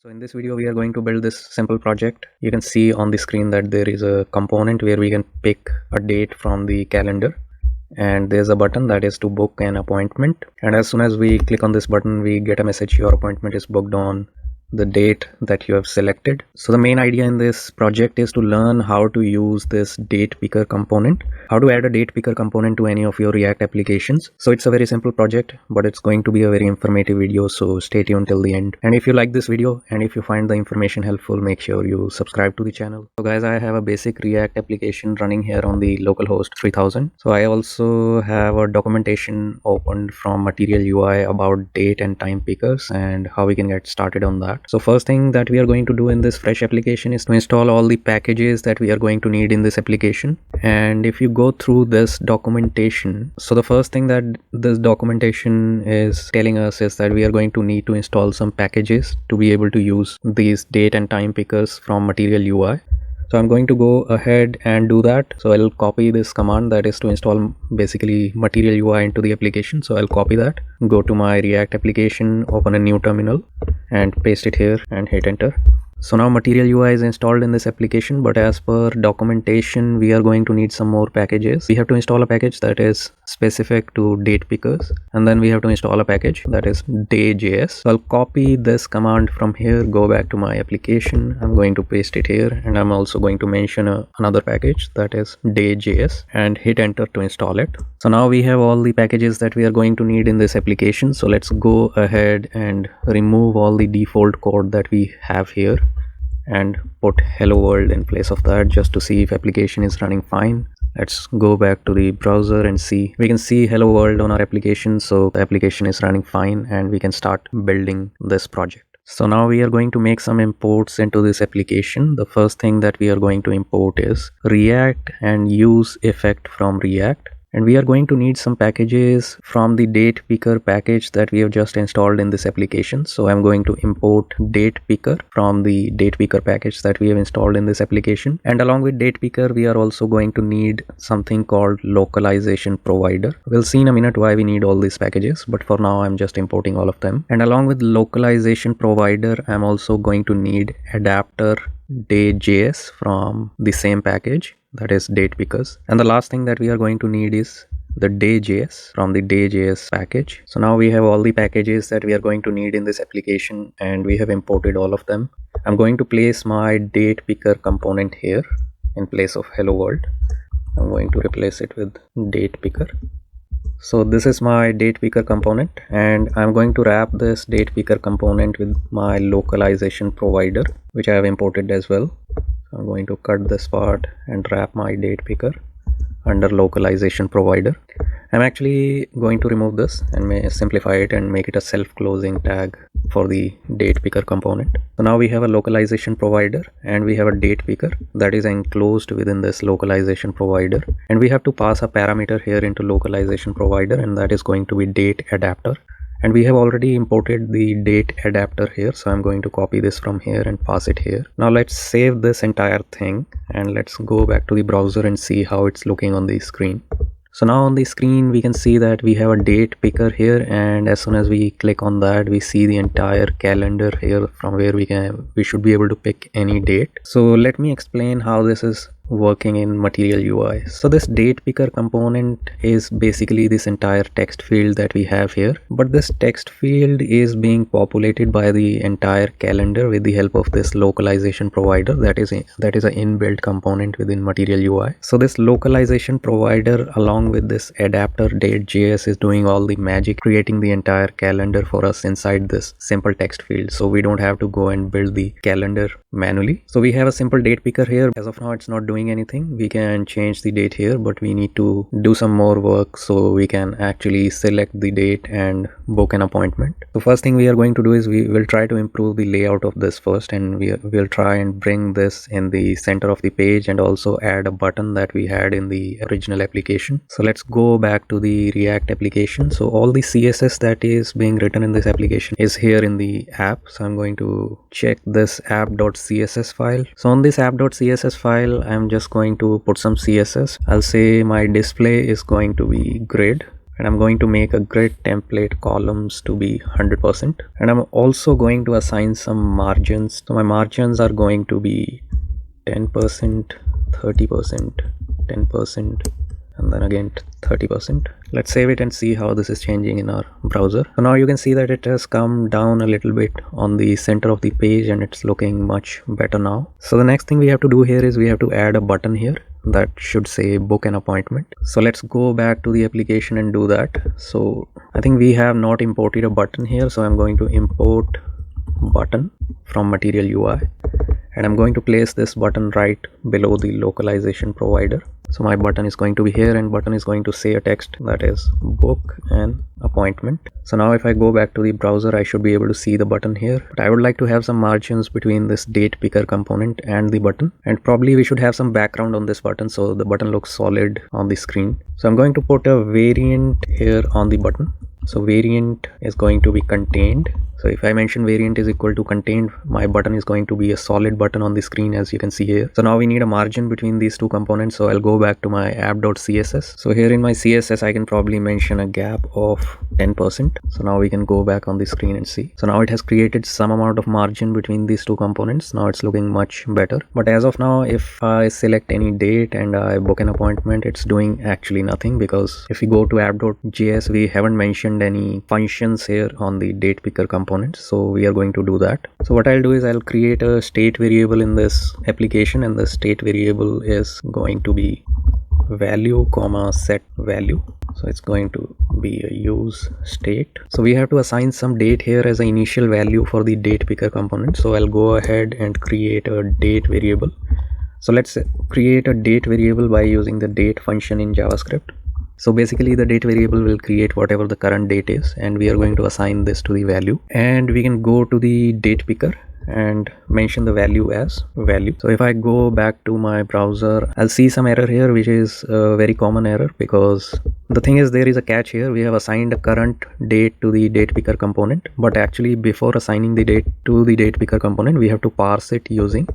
So in this video, we are going to build this simple project. You can see on the screen that there is a component where we can pick a date from the calendar. And there's a button that is to book an appointment. And as soon as we click on this button, we get a message, your appointment is booked on the date that you have selected. So the main idea in this project is to learn how to use this date picker component, how to add a date picker component to any of your React applications. So it's a very simple project, but it's going to be a very informative video. So stay tuned till the end. And if you like this video and if you find the information helpful, make sure you subscribe to the channel. So guys, I have a basic React application running here on the localhost 3000. So I also have a documentation opened from Material UI about date and time pickers and how we can get started on that. So first thing that we are going to do in this fresh application is to install all the packages that we are going to need in this application. And if you go through this documentation, so the first thing that this documentation is telling us is that we are going to need to install some packages to be able to use these date and time pickers from Material UI. So I'm going to go ahead and do that. So I'll copy this command that is to install basically Material UI into the application. So I'll copy that, go to my React application, open a new terminal and paste it here and hit enter. So now Material UI is installed in this application, but as per documentation, we are going to need some more packages. We have to install a package that is specific to date pickers, and then we have to install a package that is day.js. So I'll copy this command from here, go back to my application. I'm going to paste it here, and I'm also going to mention another package that is day.js and hit enter to install it. So now we have all the packages that we are going to need in this application. So let's go ahead and remove all the default code that we have here and put hello world in place of that, just to see if application is running fine. Let's go back to the browser and see. We can see hello world on our application, so the application is running fine and we can start building this project. So now we are going to make some imports into this application. The first thing that we are going to import is React and use effect from React. And we are going to need some packages from the date picker package that we have just installed in this application. So I'm going to import date picker from the date picker package that we have installed in this application. And along with date picker, we are also going to need something called localization provider. We'll see in a minute why we need all these packages, but for now I'm just importing all of them. And along with localization provider, I'm also going to need adapter day.js from the same package, that is date pickers. And the last thing that we are going to need is the day.js from the day.js package. So now we have all the packages that we are going to need in this application and we have imported all of them. I'm going to place my date picker component here in place of hello world. I'm going to replace it with date picker. So this is my date picker component, and I'm going to wrap this date picker component with my localization provider, which I have imported as well. I'm going to cut this part and wrap my date picker under localization provider. I'm actually going to remove this and simplify it and make it a self-closing tag for the date picker component. So now we have a localization provider and we have a date picker that is enclosed within this localization provider, and we have to pass a parameter here into localization provider, and that is going to be date adapter. And we have already imported the date adapter here, so I'm going to copy this from here and pass it here. Now let's save this entire thing and let's go back to the browser and see how it's looking on the screen. So now on the screen we can see that we have a date picker here, and as soon as we click on that, we see the entire calendar here from where we should be able to pick any date. So let me explain how this is working in Material UI. So this date picker component is basically this entire text field that we have here, but this text field is being populated by the entire calendar with the help of this localization provider that is an inbuilt component within Material UI. So this localization provider along with this adapter date.js is doing all the magic, creating the entire calendar for us inside this simple text field, so we don't have to go and build the calendar manually. So we have a simple date picker here. As of now it's not doing anything. We can change the date here, but we need to do some more work so we can actually select the date and book an appointment. So first thing we are going to do is we will try to improve the layout of this first, and we'll try and bring this in the center of the page and also add a button that we had in the original application. So let's go back to the React application. So all the CSS that is being written in this application is here in the app. So I'm going to check this app.css file. So on this app.css file, I'm just going to put some CSS. I'll say my display is going to be grid, and I'm going to make a grid template columns to be 100%, and I'm also going to assign some margins. So my margins are going to be 10%, 30%, 10%, and then again 30%. Let's save it and see how this is changing in our browser. So now you can see that it has come down a little bit on the center of the page and it's looking much better now. So the next thing we have to do here is we have to add a button here that should say book an appointment. So let's go back to the application and do that. So I think we have not imported a button here, so I'm going to import button from material UI, and I'm going to place this button right below the localization provider. So my button is going to be here, and button is going to say a text that is book an appointment. So now if I go back to the browser, I should be able to see the button here, but I would like to have some margins between this date picker component and the button, and probably we should have some background on this button so the button looks solid on the screen. So I'm going to put a variant here on the button. So variant is going to be contained. So if I mention variant is equal to contained, my button is going to be a solid button on the screen, as you can see here. So now we need a margin between these two components. So I'll go back to my app.css. So here in my CSS, I can probably mention a gap of 10%. So now we can go back on the screen and see. So now it has created some amount of margin between these two components. Now it's looking much better. But as of now, if I select any date and I book an appointment, it's doing actually nothing, because if we go to app.js, we haven't mentioned any functions here on the date picker component. So we are going to do that. So what I'll do is I'll create a state variable in this application, and the state variable is going to be value comma set value. So it's going to be a use state. So we have to assign some date here as an initial value for the date picker component. So I'll go ahead and create a date variable. So let's create a date variable by using the date function in JavaScript. So basically the date variable will create whatever the current date is, and we are going to assign this to the value, and we can go to the date picker and mention the value as value. So if I go back to my browser, I'll see some error here, which is a very common error, because the thing is, there is a catch here. We have assigned a current date to the date picker component, but actually before assigning the date to the date picker component, we have to parse it using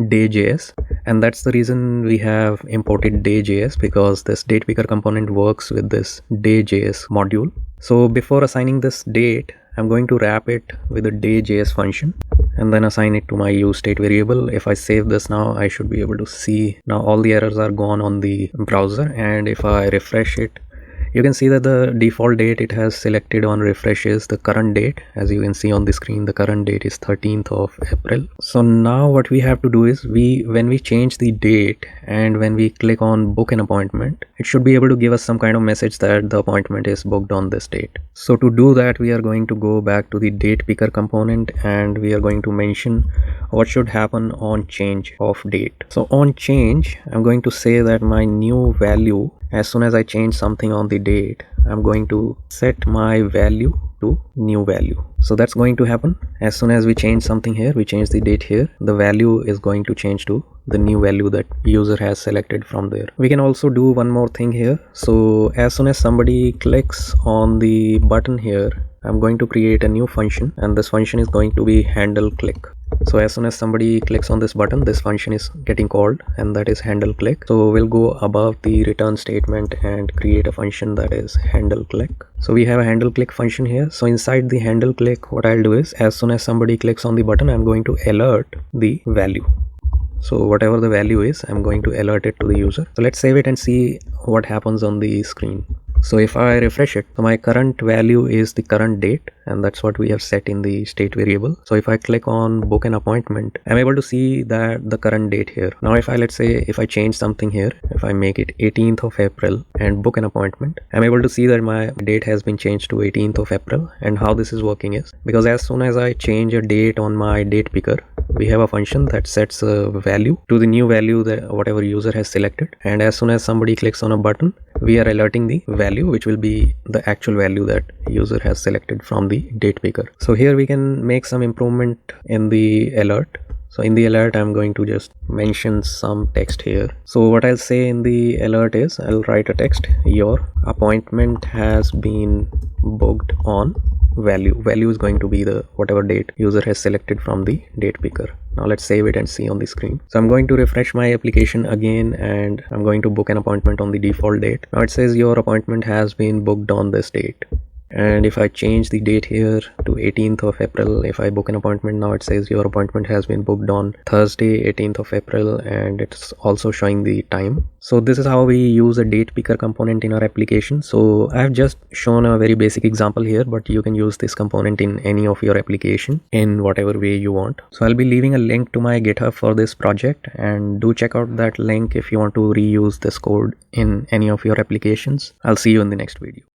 day.js, and that's the reason we have imported day.js, because this date picker component works with this day.js module. So before assigning this date, I'm going to wrap it with a day.js function and then assign it to my use state variable. If I save this now, I should be able to see now all the errors are gone on the browser, and if I refresh it, you can see that the default date it has selected on refresh is the current date. As you can see on the screen, the current date is 13th of April. So now what we have to do is when we change the date and when we click on book an appointment, it should be able to give us some kind of message that the appointment is booked on this date. So to do that, we are going to go back to the date picker component, and we are going to mention what should happen on change of date. So on change, I'm going to say that my new value, as soon as I change something on the date, I'm going to set my value to new value. So that's going to happen as soon as we change something here, we change the date here, the value is going to change to the new value that user has selected from there. We can also do one more thing here. So as soon as somebody clicks on the button here, I'm going to create a new function, and this function is going to be handle click. So as soon as somebody clicks on this button, this function is getting called, and that is handle click. So we'll go above the return statement and create a function that is handle click. So we have a handle click function here. So inside the handle click, what I'll do is, as soon as somebody clicks on the button, I'm going to alert the value. So whatever the value is, I'm going to alert it to the user. So let's save it and see what happens on the screen. So if I refresh it, so my current value is the current date, and that's what we have set in the state variable. So if I click on book an appointment, I'm able to see that the current date here. Now if I change something here, if I make it 18th of April and book an appointment, I'm able to see that my date has been changed to 18th of April. And how this is working is, because as soon as I change a date on my date picker, we have a function that sets a value to the new value that whatever user has selected, and as soon as somebody clicks on a button, we are alerting the value, which will be the actual value that user has selected from the date picker. So here we can make some improvement in the alert. So in the alert, I'm going to just mention some text here. So what I'll say in the alert is, I'll write a text, your appointment has been booked on value. Value is going to be the whatever date user has selected from the date picker. Now let's save it and see on the screen. So I'm going to refresh my application again, and I'm going to book an appointment on the default date. Now it says your appointment has been booked on this date. And if I change the date here to 18th of April, if I book an appointment, now it says your appointment has been booked on Thursday 18th of April, and it's also showing the time. So this is how we use a date picker component in our application. So I've just shown a very basic example here, but you can use this component in any of your application in whatever way you want. So I'll be leaving a link to my GitHub for this project, and do check out that link if you want to reuse this code in any of your applications. I'll see you in the next video.